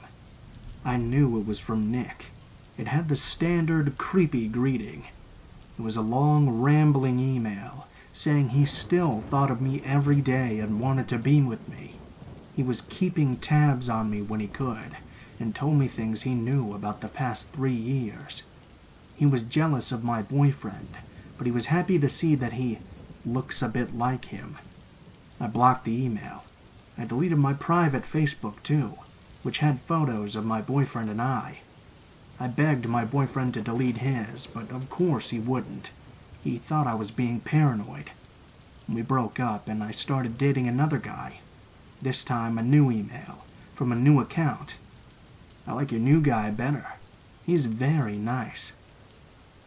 I knew it was from Nick. It had the standard creepy greeting. It was a long, rambling email saying he still thought of me every day and wanted to be with me. He was keeping tabs on me when he could, and told me things he knew about the past 3 years. He was jealous of my boyfriend, but he was happy to see that he looks a bit like him. I blocked the email. I deleted my private Facebook too, which had photos of my boyfriend and I. I begged my boyfriend to delete his, but of course he wouldn't. He thought I was being paranoid. We broke up and I started dating another guy. This time a new email, from a new account. I like your new guy better. He's very nice.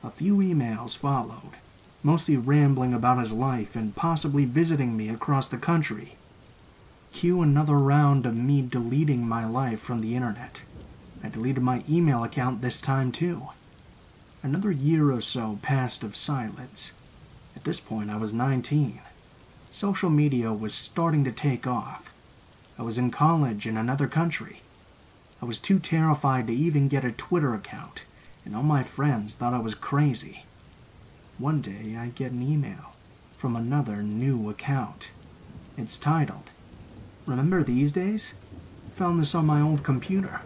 A few emails followed, mostly rambling about his life and possibly visiting me across the country. Cue another round of me deleting my life from the internet. I deleted my email account this time too. Another year or so passed of silence. At this point I was 19. Social media was starting to take off. I was in college in another country. I was too terrified to even get a Twitter account, and all my friends thought I was crazy. One day I get an email from another new account. It's titled, "Remember these days?" Found this on my old computer.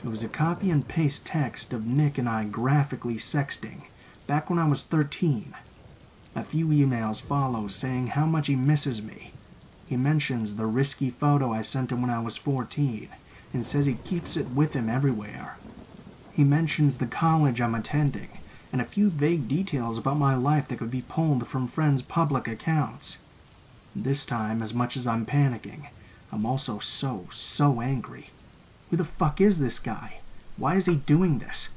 It was a copy and paste text of Nick and I graphically sexting, back when I was 13. A few emails follow saying how much he misses me. He mentions the risky photo I sent him when I was 14, and says he keeps it with him everywhere. He mentions the college I'm attending, and a few vague details about my life that could be pulled from friends' public accounts. This time, as much as I'm panicking, I'm also so angry. Who the fuck is this guy? Why is he doing this?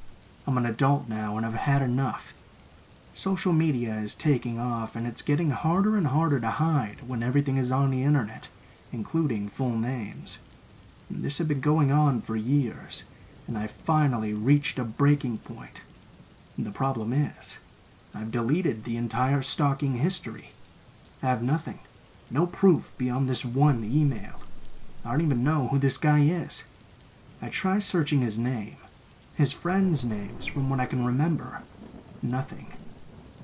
I'm an adult now and I've had enough. Social media is taking off and it's getting harder and harder to hide when everything is on the internet, including full names. This had been going on for years, and I finally reached a breaking point. The problem is, I've deleted the entire stalking history. I have nothing, no proof beyond this one email. I don't even know who this guy is. I try searching his name, his friends' names from what I can remember. Nothing.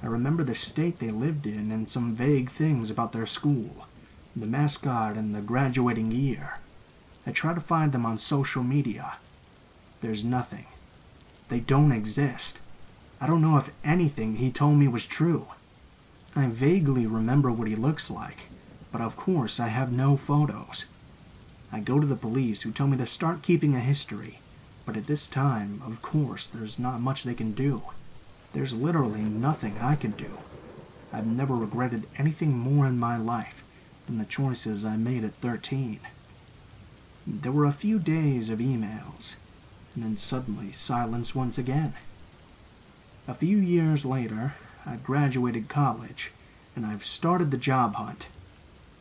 I remember the state they lived in and some vague things about their school, the mascot and the graduating year. I try to find them on social media. There's nothing. They don't exist. I don't know if anything he told me was true. I vaguely remember what he looks like, but of course I have no photos. I go to the police, who tell me to start keeping a history, but at this time, of course, there's not much they can do. There's literally nothing I can do. I've never regretted anything more in my life than the choices I made at 13. There were a few days of emails, and then suddenly silence once again. A few years later, I graduated college, and I've started the job hunt.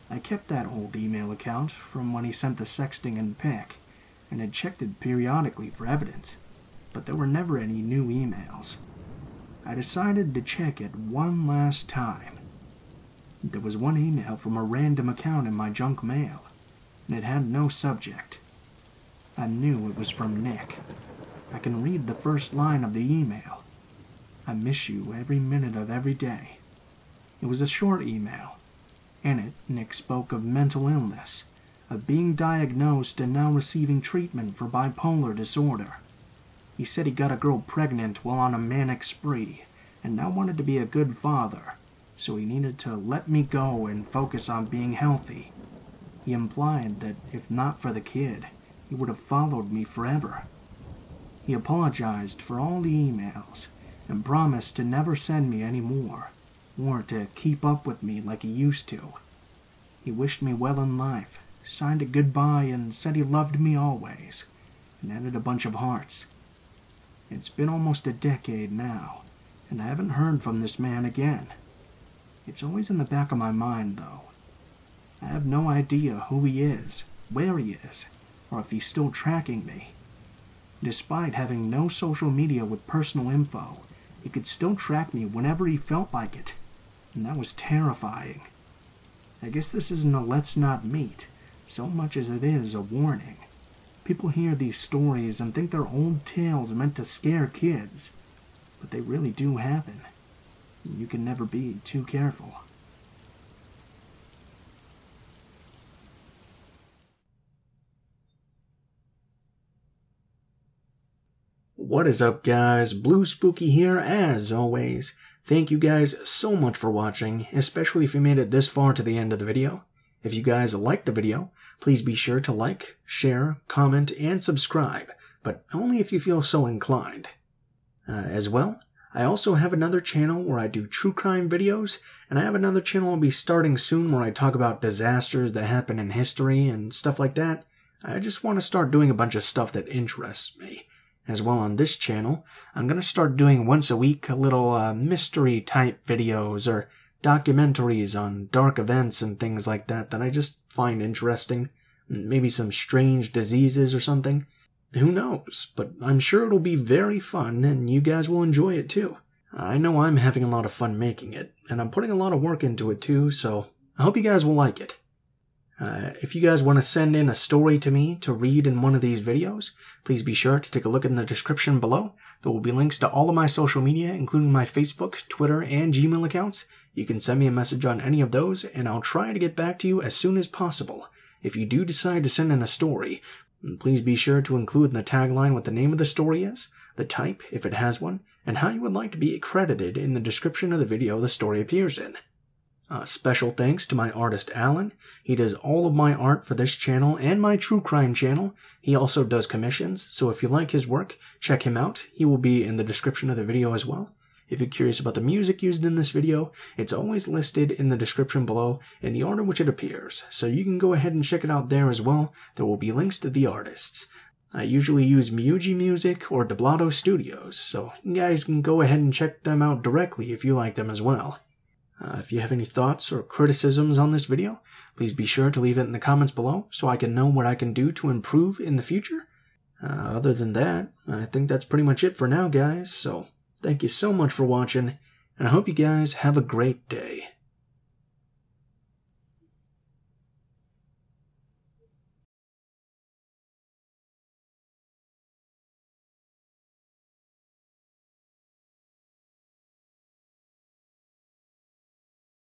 I kept that old email account from when he sent the sexting and pic, and had checked it periodically for evidence, but there were never any new emails. I decided to check it one last time. There was one email from a random account in my junk mail, and it had no subject. I knew it was from Nick. I can read the first line of the email. "I miss you every minute of every day." It was a short email. In it, Nick spoke of mental illness, of being diagnosed and now receiving treatment for bipolar disorder. He said he got a girl pregnant while on a manic spree, and now wanted to be a good father, so he needed to let me go and focus on being healthy. He implied that if not for the kid, he would have followed me forever. He apologized for all the emails, and promised to never send me any more, or to keep up with me like he used to. He wished me well in life, signed a goodbye, and said he loved me always, and added a bunch of hearts. It's been almost a decade now, and I haven't heard from this man again. It's always in the back of my mind, though. I have no idea who he is, where he is, or if he's still tracking me. Despite having no social media with personal info, he could still track me whenever he felt like it, and that was terrifying. I guess this isn't a let's not meet, so much as it is a warning. People hear these stories and think they're old tales meant to scare kids, but they really do happen. You can never be too careful. What is up, guys? Blue Spooky here, as always. Thank you guys so much for watching, especially if you made it this far to the end of the video. If you guys liked the video, please be sure to like, share, comment, and subscribe, but only if you feel so inclined. As well, I also have another channel where I do true crime videos, and I have another channel I'll be starting soon where I talk about disasters that happen in history and stuff like that. I just want to start doing a bunch of stuff that interests me. As well, on this channel, I'm going to start doing once a week a little mystery-type videos or documentaries on dark events and things like that I just find interesting. Maybe some strange diseases or something. Who knows? But I'm sure it'll be very fun and you guys will enjoy it too. I know I'm having a lot of fun making it, and I'm putting a lot of work into it too, so I hope you guys will like it. If you guys want to send in a story to me to read in one of these videos, please be sure to take a look in the description below. There will be links to all of my social media, including my Facebook, Twitter, and Gmail accounts. You can send me a message on any of those, and I'll try to get back to you as soon as possible. If you do decide to send in a story, please be sure to include in the tagline what the name of the story is, the type, if it has one, and how you would like to be credited in the description of the video the story appears in. Special thanks to my artist Alan. He does all of my art for this channel and my true crime channel. He also does commissions, so if you like his work, check him out. He will be in the description of the video as well. If you're curious about the music used in this video, it's always listed in the description below in the order which it appears, so you can go ahead and check it out there as well. There will be links to the artists. I usually use Miyuji Music or Doblato Studios, so you guys can go ahead and check them out directly if you like them as well. If you have any thoughts or criticisms on this video, please be sure to leave it in the comments below so I can know what I can do to improve in the future. Other than that, I think that's pretty much it for now, guys, so thank you so much for watching, and I hope you guys have a great day.